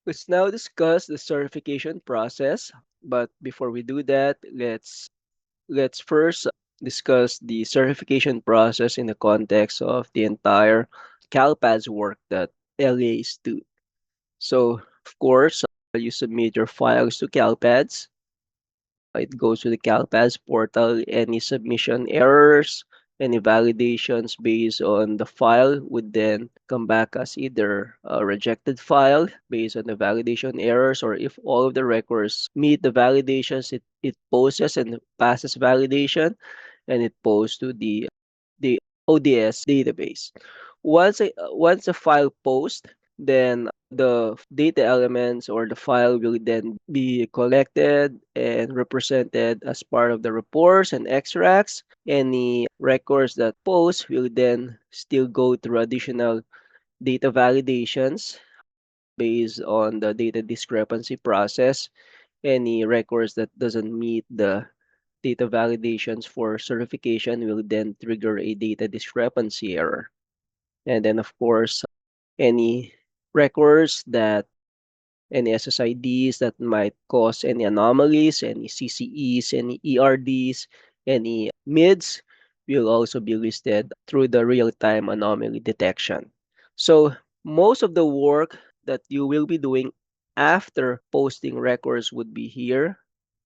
Let's now discuss the certification process. But before we do that, let's first discuss the certification process in the context of the entire CalPADS work that LEAs do. So, of course, you submit your files to CalPADS. It goes to the CalPADS portal. Any submission errors, any validations based on the file would then come back as either a rejected file based on the validation errors, or if all of the records meet the validations, it poses and passes validation, and it posts to the ODS database. Once a file posts, then the data elements or the file will then be collected and represented as part of the reports and extracts. Any records that post will then still go through additional data validations based on the data discrepancy process. Any records that doesn't meet the data validations for certification will then trigger a data discrepancy error. And then, of course, any records that any SSIDs that might cause any anomalies, any CCEs, any ERDs, any MIDs will also be listed through the real-time anomaly detection. So most of the work that you will be doing after posting records would be here.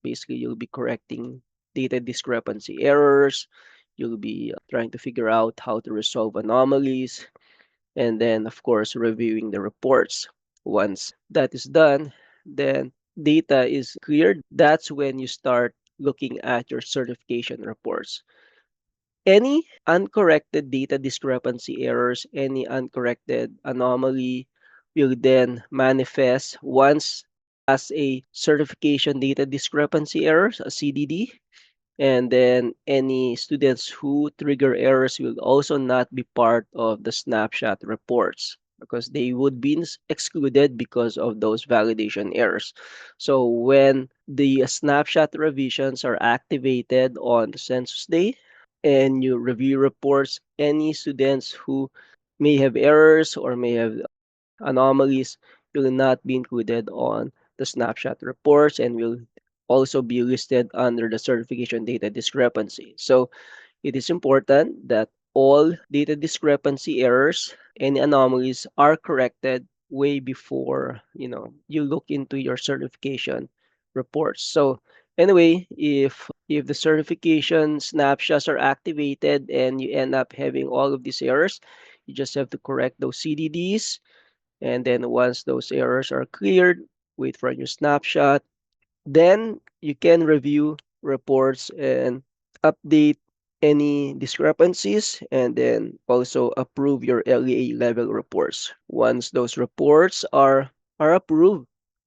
Basically, you'll be correcting data discrepancy errors. You'll be trying to figure out how to resolve anomalies, and then of course reviewing the reports. Once that is done, then data is cleared. That's when you start looking at your certification reports. Any uncorrected data discrepancy errors, any uncorrected anomaly will then manifest once as a certification data discrepancy errors, a CDD. And then any students who trigger errors will also not be part of the snapshot reports because they would be excluded because of those validation errors. So when the snapshot revisions are activated on the census day and you review reports, any students who may have errors or may have anomalies will not be included on the snapshot reports and will also be listed under the certification data discrepancy. So it is important that all data discrepancy errors and anomalies are corrected way before you look into your certification reports. So anyway, if the certification snapshots are activated and you end up having all of these errors, you just have to correct those CDDs, and then once those errors are cleared, wait for a new snapshot. Then you can review reports and update any discrepancies, and then also approve your LEA level reports. Once those reports are approved,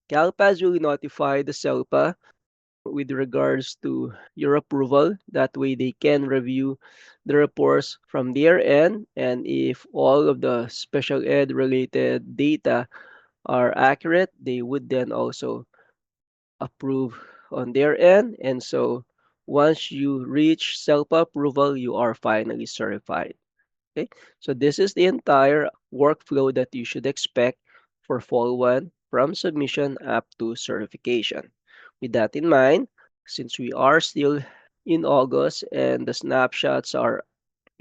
CalPADS will notify the SELPA with regards to your approval. That way they can review the reports from their end, and if all of the special ed related data are accurate, they would then also approve on their end. And so once you reach SELPA approval, you are finally certified. Okay, so this is the entire workflow that you should expect for Fall 1 from submission up to certification. With that in mind, since we are still in August and the snapshots are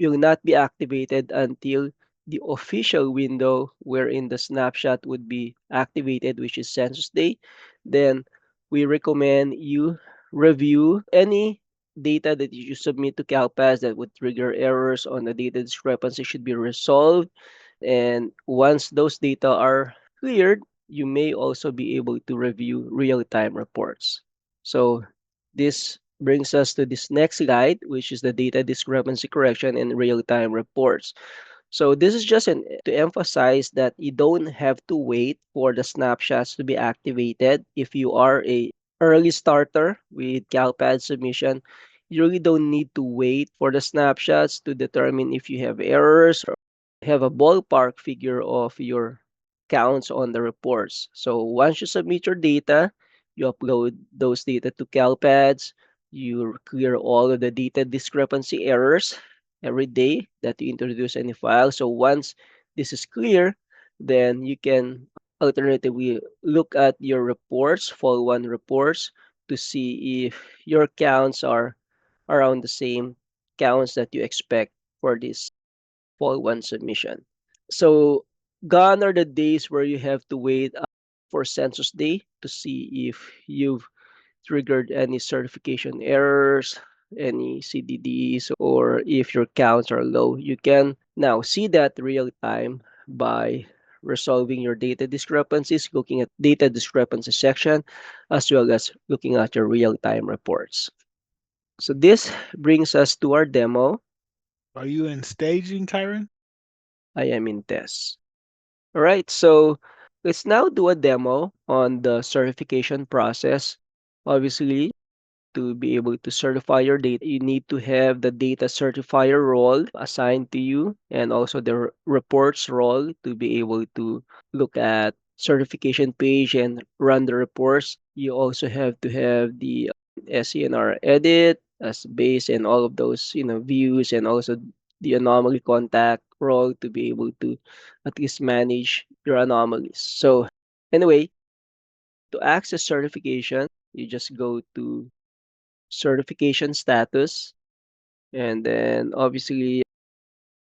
will not be activated until the official window wherein the snapshot would be activated, which is census day, then we recommend you review any data that you submit to CalPADS that would trigger errors on the data discrepancy should be resolved. And once those data are cleared, you may also be able to review real-time reports. So this brings us to this next slide, which is the data discrepancy correction and real-time reports. So this is just to emphasize that you don't have to wait for the snapshots to be activated. If you are a early starter with CalPAD submission, you really don't need to wait for the snapshots to determine if you have errors or have a ballpark figure of your counts on the reports. So once you submit your data, you upload those data to CalPADS, you clear all of the data discrepancy errors every day that you introduce any file. So once this is clear, then you can Alternatively, look at your reports, fall one reports, to see if your counts are around the same counts that you expect for this fall one submission. So gone are the days where you have to wait for census day to see if you've triggered any certification errors, any CDDs, or if your counts are low. You can now see that real time by resolving your data discrepancies, looking at data discrepancy section, as well as looking at your real-time reports. So this brings us to our demo. Are you in staging, Kyron? I am in test. All right, so let's now do a demo on the certification process. Obviously, to be able to certify your data, you need to have the data certifier role assigned to you and also the reports role to be able to look at certification page and run the reports. You also have to have the SENR edit as base and all of those, views, and also the anomaly contact role to be able to at least manage your anomalies. So anyway, to access certification, you just go to certification status, and then obviously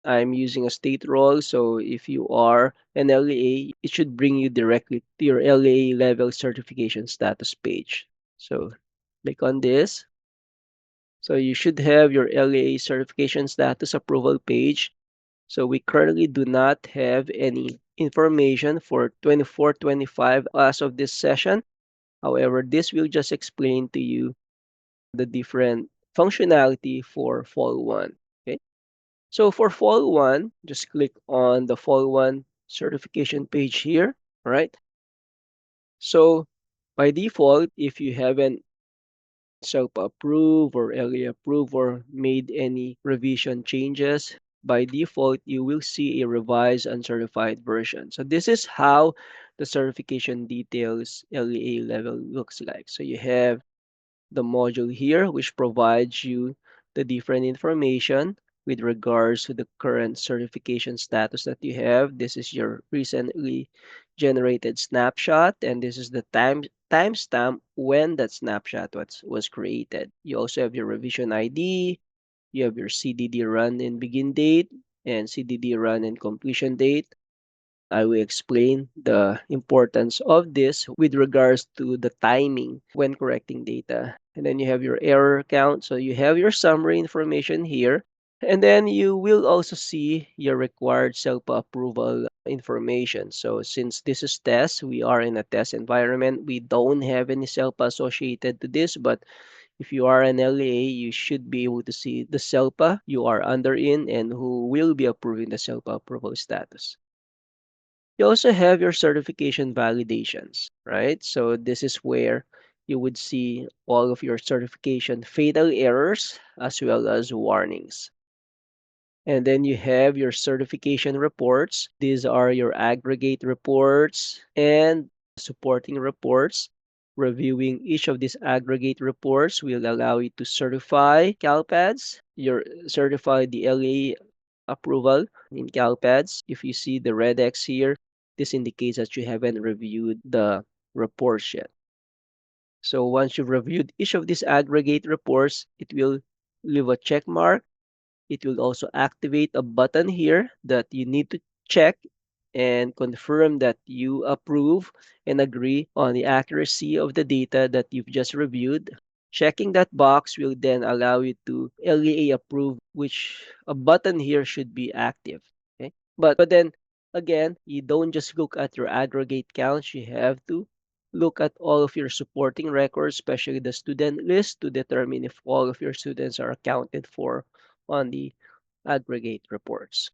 I'm using a state role, so if you are an LEA, it should bring you directly to your LEA level certification status page. So click on this. So you should have your LEA certification status approval page. So we currently do not have any information for 24-25 as of this session. However, this will just explain to you the different functionality for fall one. Okay. So for fall one, just click on the fall one certification page here. All right. So by default, if you haven't self-approved or LA approved or made any revision changes, by default, you will see a revised uncertified version. So this is how the certification details LEA level looks like. So you have the module here, which provides you the different information with regards to the current certification status that you have. This is your recently generated snapshot, and this is the timestamp when that snapshot was created. You also have your revision ID, you have your CDD run and begin date, and CDD run and completion date. I will explain the importance of this with regards to the timing when correcting data. And then you have your error count. So you have your summary information here. And then you will also see your required SELPA approval information. So since this is test, we are in a test environment. We don't have any SELPA associated to this, but if you are an LEA, you should be able to see the SELPA you are under in and who will be approving the SELPA approval status. You also have your certification validations, right? So this is where you would see all of your certification fatal errors as well as warnings. And then you have your certification reports. These are your aggregate reports and supporting reports. Reviewing each of these aggregate reports will allow you to certify CALPADS. Your certify the LA approval in CALPADS. If you see the red X here, this indicates that you haven't reviewed the reports yet. So once you've reviewed each of these aggregate reports, it will leave a check mark. It will also activate a button here that you need to check and confirm that you approve and agree on the accuracy of the data that you've just reviewed. Checking that box will then allow you to LEA approve, which a button here should be active. Okay. But then again, you don't just look at your aggregate counts, you have to look at all of your supporting records, especially the student list, to determine if all of your students are accounted for on the aggregate reports.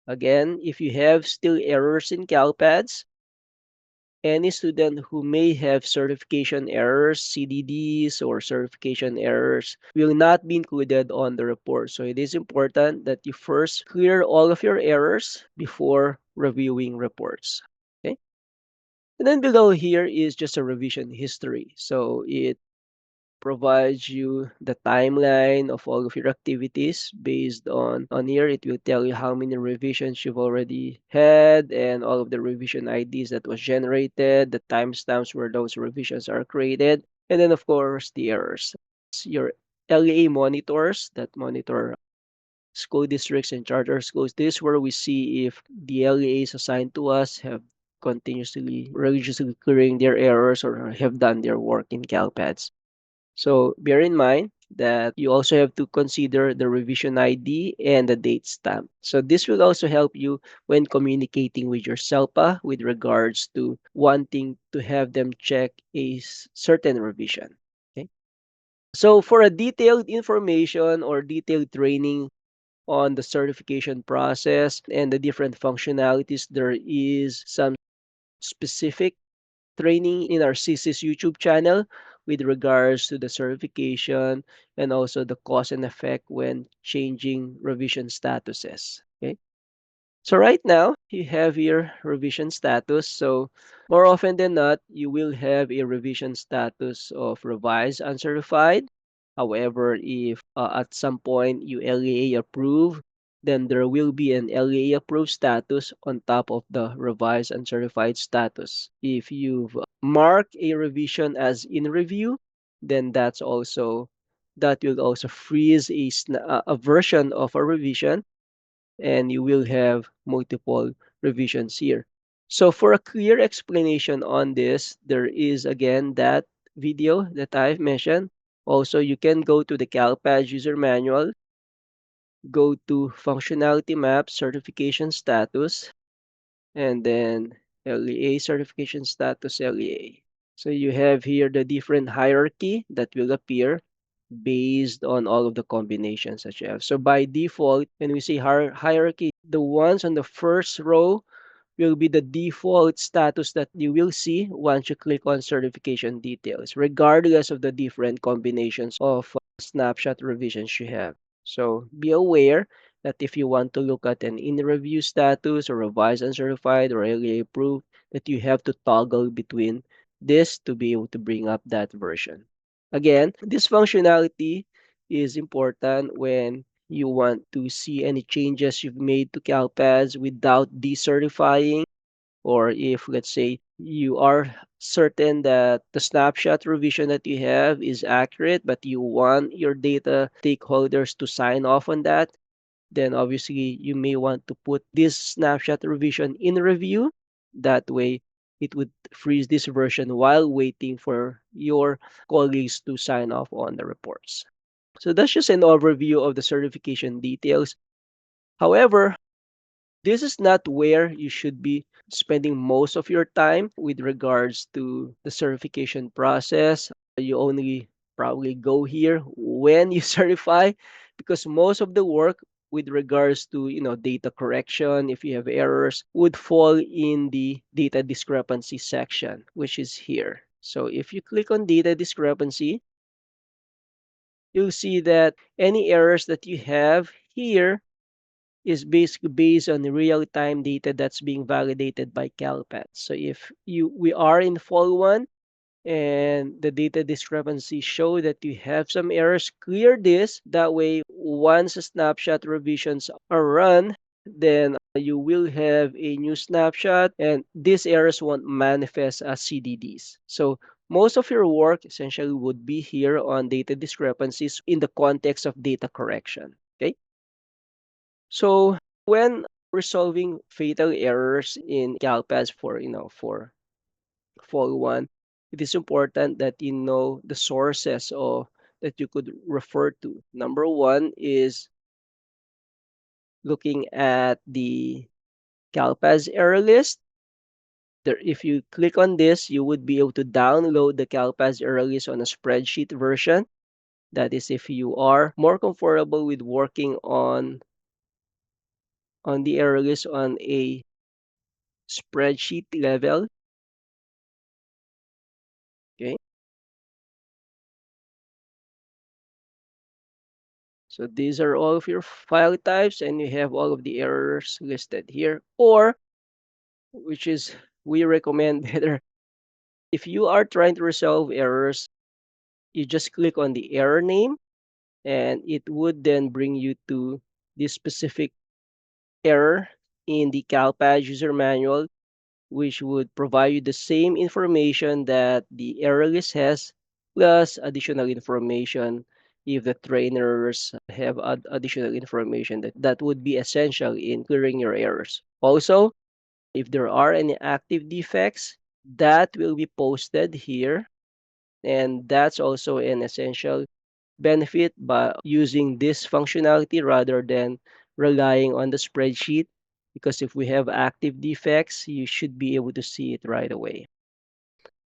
Again, if you have still errors in CALPADS, any student who may have certification errors, CDDs, or certification errors will not be included on the report. So it is important that you first clear all of your errors before reviewing reports. Okay. And then below here is just a revision history. So it provides you the timeline of all of your activities. Based on here, it will tell you how many revisions you've already had and all of the revision IDs that was generated, the timestamps where those revisions are created, and then of course the errors. Your LEA monitors that monitor school districts and charter schools. This is where we see if the LEAs assigned to us have continuously religiously clearing their errors or have done their work in CalPads. So bear in mind that you also have to consider the revision ID and the date stamp. So this will also help you when communicating with your SELPA with regards to wanting to have them check a certain revision. Okay. So for a detailed information or detailed training on the certification process and the different functionalities, there is some specific training in our CC's YouTube channel with regards to the certification and also the cause and effect when changing revision statuses. Okay. So right now you have your revision status. So more often than not, you will have a revision status of revised uncertified. However, if at some point you LEA approve, then there will be an LEA approved status on top of the revised uncertified status. If you've marked a revision as in review, then that will also freeze a version of a revision, and you will have multiple revisions here. So for a clear explanation on this, there is again that video that I've mentioned. Also, you can go to the CalPADS user manual, go to functionality map, certification status, and then LEA certification status LEA. So you have here the different hierarchy that will appear based on all of the combinations that you have. So by default, when we say hierarchy, the ones on the first row will be the default status that you will see once you click on certification details, regardless of the different combinations of snapshot revisions you have. So be aware that if you want to look at an in review status or revised uncertified or LEA approved, that you have to toggle between this to be able to bring up that version. Again, this functionality is important when you want to see any changes you've made to CalPads without decertifying, or if, let's say, you are certain that the snapshot revision that you have is accurate, but you want your data stakeholders to sign off on that, then obviously you may want to put this snapshot revision in review. That way, it would freeze this version while waiting for your colleagues to sign off on the reports. So that's just an overview of the certification details. However, this is not where you should be spending most of your time with regards to the certification process. You only probably go here when you certify, because most of the work with regards to data correction, if you have errors, would fall in the data discrepancy section, which is here. So if you click on data discrepancy, you'll see that any errors that you have here is basically based on the real-time data that's being validated by CalPADS. So if we are in fall one and the data discrepancy show that you have some errors, clear this. That way, once the snapshot revisions are run, then you will have a new snapshot and these errors won't manifest as CDDs. So most of your work essentially would be here on data discrepancies in the context of data correction. Okay. So when resolving fatal errors in CalPADS for fall one, it is important that you know the sources of that you could refer to. Number one is looking at the CalPADS error list. There, if you click on this, you would be able to download the CalPADS error list on a spreadsheet version. That is if you are more comfortable with working on the error list on a spreadsheet level. Okay. So these are all of your file types and you have all of the errors listed here. Or, which is we recommend better, if you are trying to resolve errors you just click on the error name, and it would then bring you to this specific error in the CalPAD user manual, which would provide you the same information that the error list has, plus additional information if the trainers have additional information that would be essential in clearing your errors. Also, if there are any active defects, that will be posted here, and that's also an essential benefit by using this functionality rather than relying on the spreadsheet, because if we have active defects, you should be able to see it right away.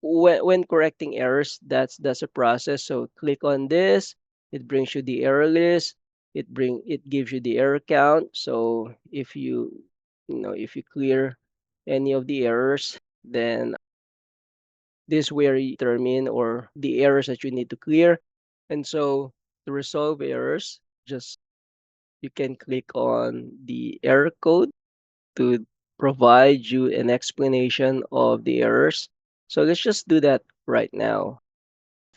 When correcting errors, that's a process. So click on this, it brings you the error list, it gives you the error count. So if if you clear any of the errors, then this where you determine or the errors that you need to clear. And so to resolve errors, just you can click on the error code to provide you an explanation of the errors. So let's just do that right now.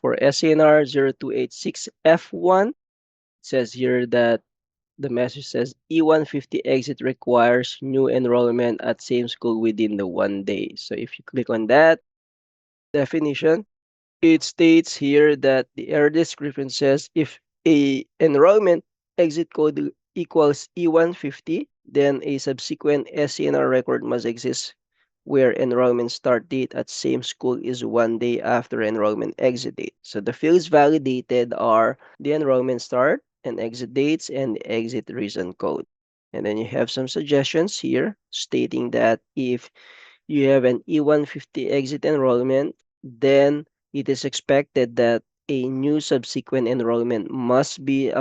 For SENR0286F1, it says here that the message says E150 exit requires new enrollment at same school within the 1 day. So if you click on that definition, it states here that the error description says if a enrollment exit code equals E150, then a subsequent SENR record must exist where enrollment start date at same school is 1 day after enrollment exit date. So the fields validated are the enrollment start and exit dates and the exit reason code. And then you have some suggestions here stating that if you have an E150 exit enrollment, then it is expected that a new subsequent enrollment must be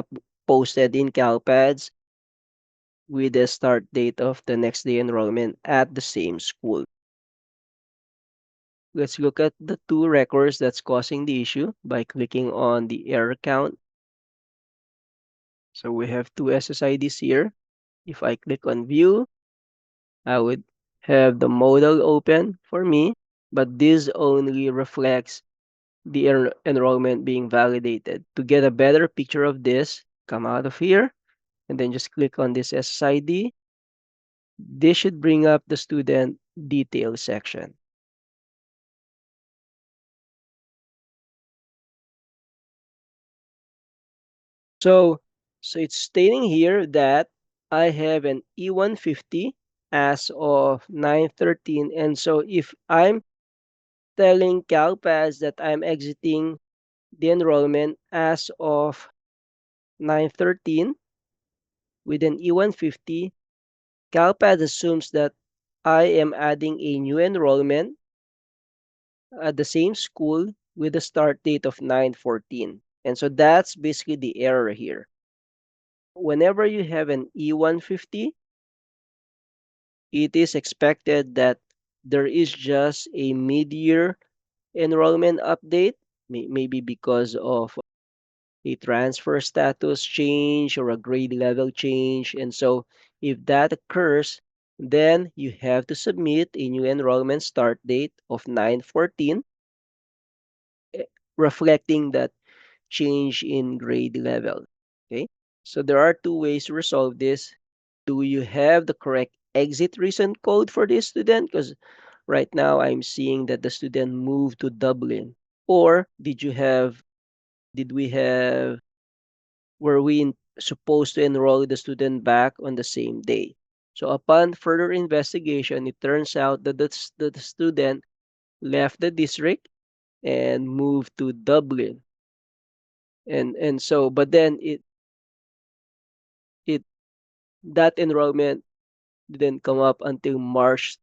posted in CalPADS with the start date of the next day enrollment at the same school. Let's look at the two records that's causing the issue by clicking on the error count. So we have two SSIDs here. If I click on view, I would have the modal open for me, but this only reflects the enrollment being validated. To get a better picture of this, come out of here and then just click on this SSID. This should bring up the student details section. So, so it's stating here that I have an E150 as of 9/13, and so if I'm telling CalPAS that I'm exiting the enrollment as of 9/13 with an E150, CalPAS assumes that I am adding a new enrollment at the same school with a start date of 9/14. And so that's basically the error here. Whenever you have an E150, it is expected that there is just a mid-year enrollment update, maybe because of a transfer status change or a grade level change. And so if that occurs, then you have to submit a new enrollment start date of 9/14, eh, reflecting that change in grade level. Okay, so there are two ways to resolve this. Do you have the correct exit reason code for this student? Because right now I'm seeing that the student moved to Dublin. Or did we have, were we supposed to enroll the student back on the same day? So upon further investigation, it turns out that the student left the district and moved to Dublin. And so, but then it that enrollment didn't come up until March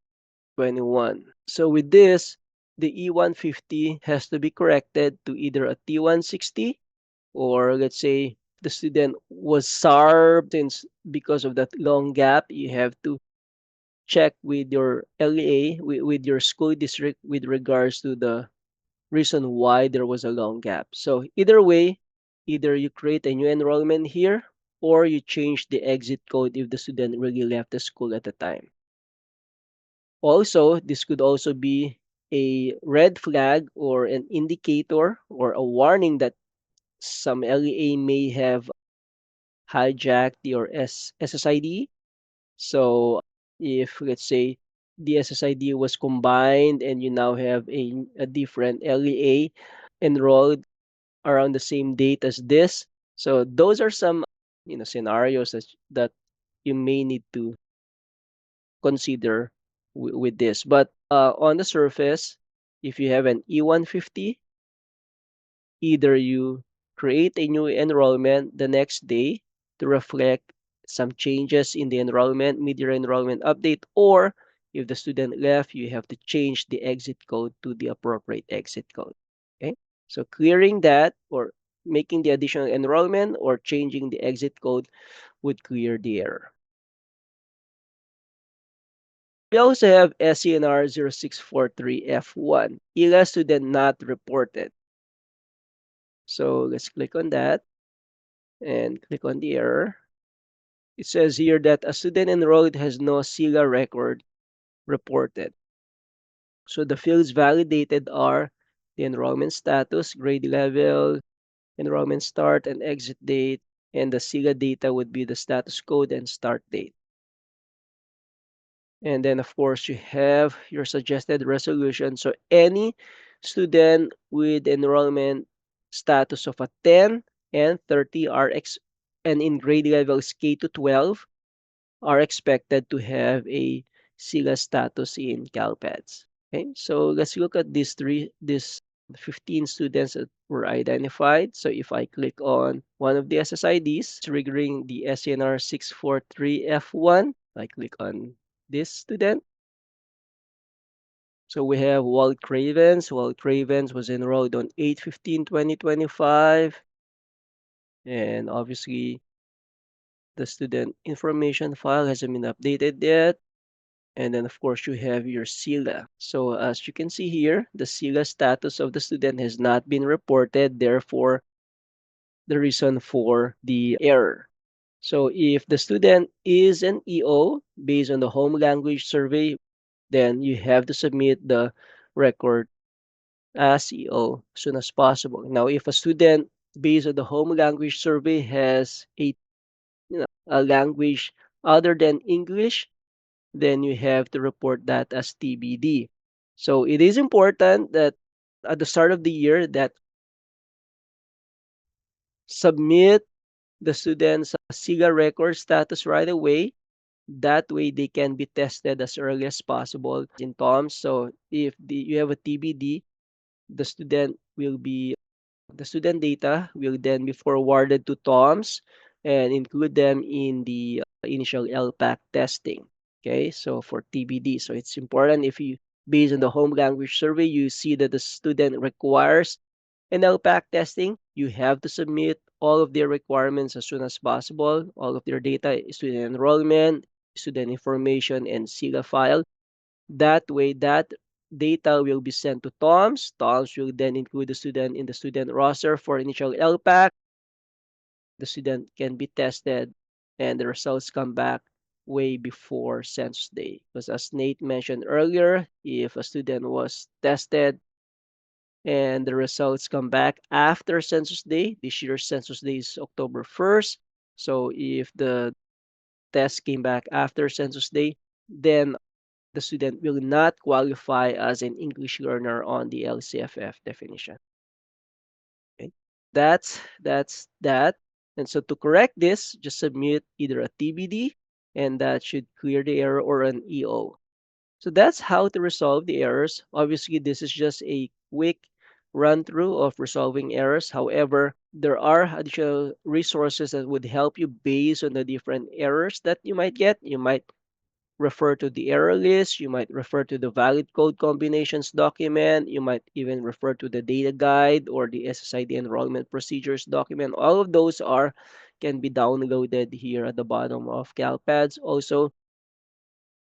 21. So with this, the E150 has to be corrected to either a T160, or let's say the student was SARB, since because of that long gap, you have to check with your LEA, with your school district with regards to the reason why there was a long gap. So either way, either you create a new enrollment here or you change the exit code if the student really left the school at the time. Also, this could also be a red flag or an indicator or a warning that some LEA may have hijacked your SSID. So if let's say the SSID was combined and you now have a different LEA enrolled around the same date as this, so those are some scenarios that you may need to consider with this. But on the surface, if you have an E150, either you create a new enrollment the next day to reflect some changes in the enrollment, mid-year enrollment update, or if the student left, you have to change the exit code to the appropriate exit code. Okay, so clearing that or making the additional enrollment or changing the exit code would clear the error. We also have SENR0643F1, ELA student not reported. So let's click on that and click on the error. It says here that a student enrolled has no SELA record reported. So the fields validated are the enrollment status, grade level, enrollment start and exit date, and the SELA data would be the status code and start date. And then, of course, you have your suggested resolution. So any student with enrollment status of a 10 and 30 and in grade levels K to 12 are expected to have a SELA status in CALPADS. Okay, so let's look at these 15 students that were identified. So if I click on one of the SSIDs, triggering the SENR0643F1, I click on this student. So we have Walt Cravens. Walt Cravens was enrolled on 8/15/2025. And obviously, the student information file hasn't been updated yet. And then, of course, you have your SELA. So as you can see here, the SELA status of the student has not been reported. Therefore, the reason for the error. So if the student is an EO based on the home language survey, then you have to submit the record as EO as soon as possible. Now, if a student based on the home language survey has a language other than English, then you have to report that as TBD. So it is important that at the start of the year that submit the students' SIGA record status right away. That way they can be tested as early as possible in TOMS. So if you have a TBD, the student will be the student data will then be forwarded to TOMS and include them in the initial LPAC testing. Okay, so for TBD, so it's important if you, based on the home language survey, you see that the student requires an LPAC testing, you have to submit all of their requirements as soon as possible, all of their data, student enrollment, student information, and SIGA file. That way, that data will be sent to TOMS. TOMS will then include the student in the student roster for initial LPAC. The student can be tested and the results come back way before census day. Because as Nate mentioned earlier, if a student was tested and the results come back after census day, this year's census day is October 1st. So if the test came back after census day, then the student will not qualify as an English learner on the LCFF definition. Okay, that's that. And so to correct this, just submit either a TBD, and that should clear the error, or an EO. So that's how to resolve the errors. Obviously, this is just a quick run through of resolving errors. However, there are additional resources that would help you based on the different errors that you might get. You might refer to the error list, you might refer to the valid code combinations document, you might even refer to the data guide or the SSID enrollment procedures document. All of those can be downloaded here at the bottom of CalPads. Also,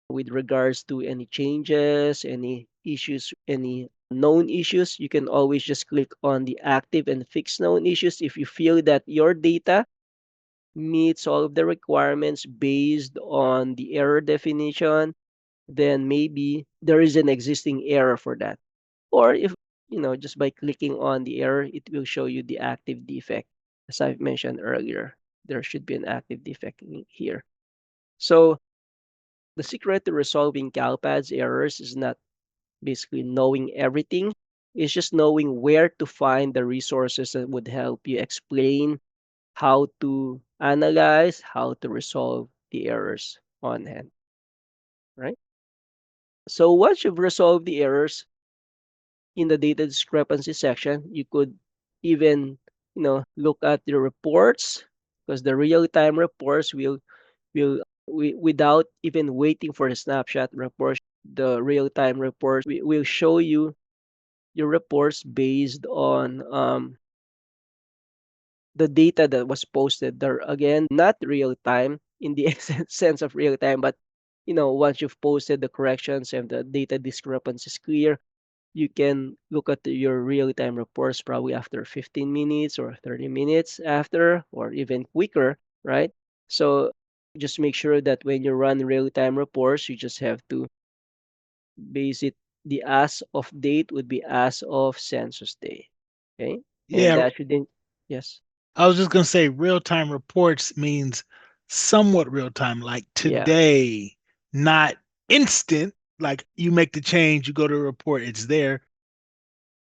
with regards to any changes, any issues, any known issues, you can always just click on the active and fix known issues if you feel that your data meets all of the requirements based on the error definition, then maybe there is an existing error for that. or if just by clicking on the error, it will show you the active defect. As I've mentioned earlier, there should be an active defect here. So the secret to resolving CalPADS errors is not basically knowing everything. It's just knowing where to find the resources that would help you explain how to analyze, how to resolve the errors on hand, right? So once you've resolved the errors in the data discrepancy section, you could even, look at your reports, because the real-time reports without even waiting for the snapshot reports, the real-time reports will show you your reports based on the data that was posted there. Again, not real time in the sense of real time, but once you've posted the corrections and the data discrepancy is clear, you can look at your real time reports probably after 15 minutes or 30 minutes after, or even quicker, right? So just make sure that when you run real time reports, you just have to base it. The as of date would be as of census day. Okay. And Yeah, that shouldn't, yes. I was just gonna say real time reports means somewhat real time, like Yeah. today, not instant. Like you make the change, you go to the report, it's there.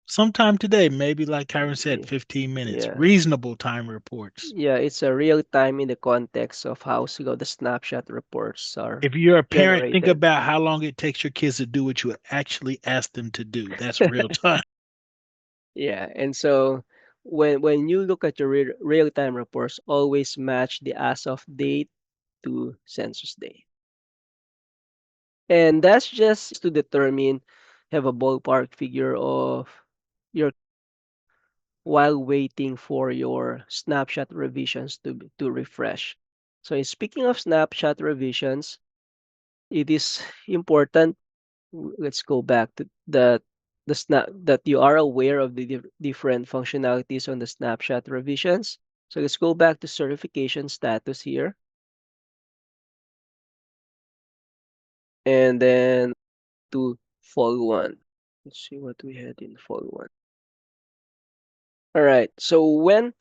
Sometime today, maybe like Kyron said, y- 15 minutes. Yeah. Reasonable time reports. Yeah, it's a real time in the context of how slow the snapshot reports are If you're a parent, think generated. about how long it takes your kids to do what you actually ask them to do. That's real time. Yeah, and so when you look at your real time reports, always match the as of date to census day. And that's just to determine, have a ballpark figure of your while waiting for your snapshot revisions to refresh. So speaking of snapshot revisions, it is important. Let's go back to the snap that you are aware of the different functionalities on the snapshot revisions. So let's go back to certification status here, and then to fall one. Let's see what we had in fall one. All right. So when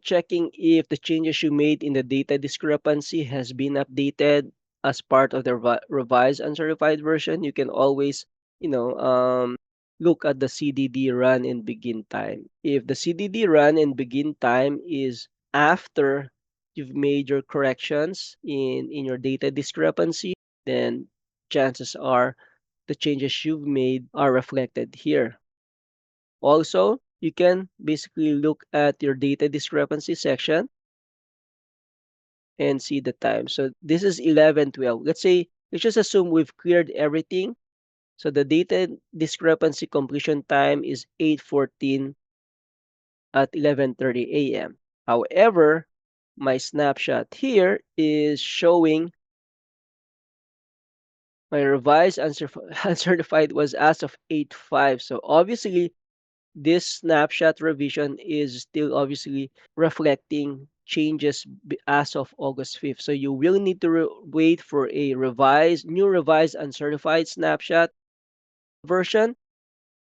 checking if the changes you made in the data discrepancy has been updated as part of the revised uncertified version, you can always, you know, look at the CDD run and begin time. If the CDD run and begin time is after you've made your corrections in your data discrepancy, then chances are the changes you've made are reflected here. Also, you can basically look at your data discrepancy section and see the time. So this is 11:12. Let's just assume we've cleared everything. So the data discrepancy completion time is 8:14 at 11:30 a.m. However, my snapshot here is showing my revised uncertified was as of 8:05. So obviously, this snapshot revision is still obviously reflecting changes as of August 5th. So you will need to wait for a new revised uncertified snapshot version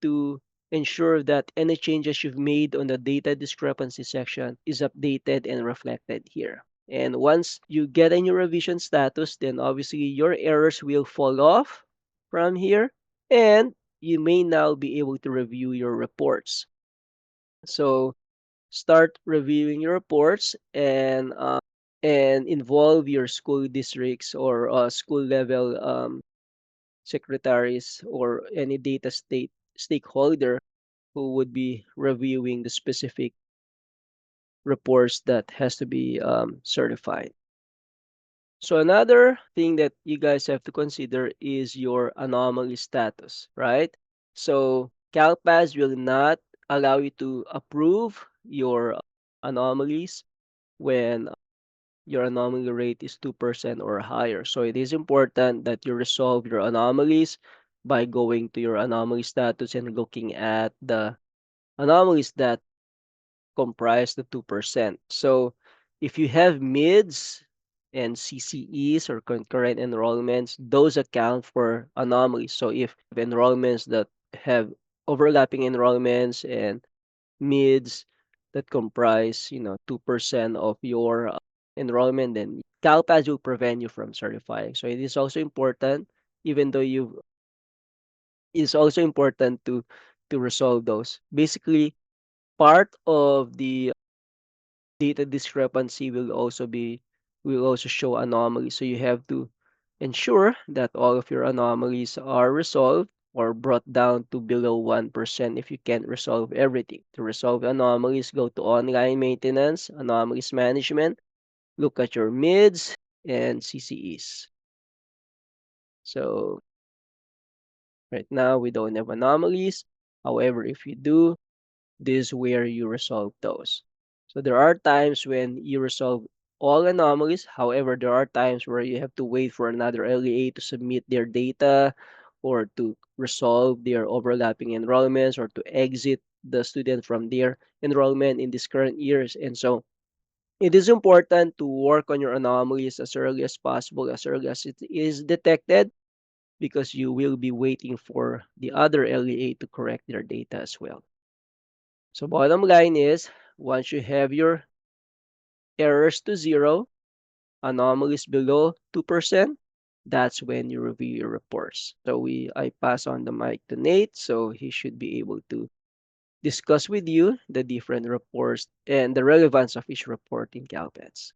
to ensure that any changes you've made on the data discrepancy section is updated and reflected here. And once you get a new revision status, then obviously your errors will fall off from here, and you may now be able to review your reports. So start reviewing your reports and involve your school districts or school level secretaries or any data state stakeholder who would be reviewing the specific reports that has to be certified. So another thing that you guys have to consider is your anomaly status, right? So CalPAS will not allow you to approve your anomalies when your anomaly rate is 2% or higher. So it is important that you resolve your anomalies by going to your anomaly status and looking at the anomalies that comprise the 2%. So if you have mids and CCEs or concurrent enrollments, those account for anomalies. So if enrollments that have overlapping enrollments and mids that comprise, 2% of your enrollment, then CalPAS will prevent you from certifying. So it is also important, even though you, it's also important to resolve those. Basically, part of the data discrepancy will also show anomalies. So you have to ensure that all of your anomalies are resolved or brought down to below 1% if you can't resolve everything. To resolve anomalies, go to online maintenance, anomalies management, look at your mids and CCEs. So right now we don't have anomalies. However, if you do, this is where you resolve those. So there are times when you resolve all anomalies. However, there are times where you have to wait for another LEA to submit their data or to resolve their overlapping enrollments or to exit the student from their enrollment in this current years. And so it is important to work on your anomalies as early as possible, as early as it is detected, because you will be waiting for the other LEA to correct their data as well. So bottom line is, once you have your errors to zero, anomalies below 2%, that's when you review your reports. So I pass on the mic to Nate, so he should be able to discuss with you the different reports and the relevance of each report in CalPADS.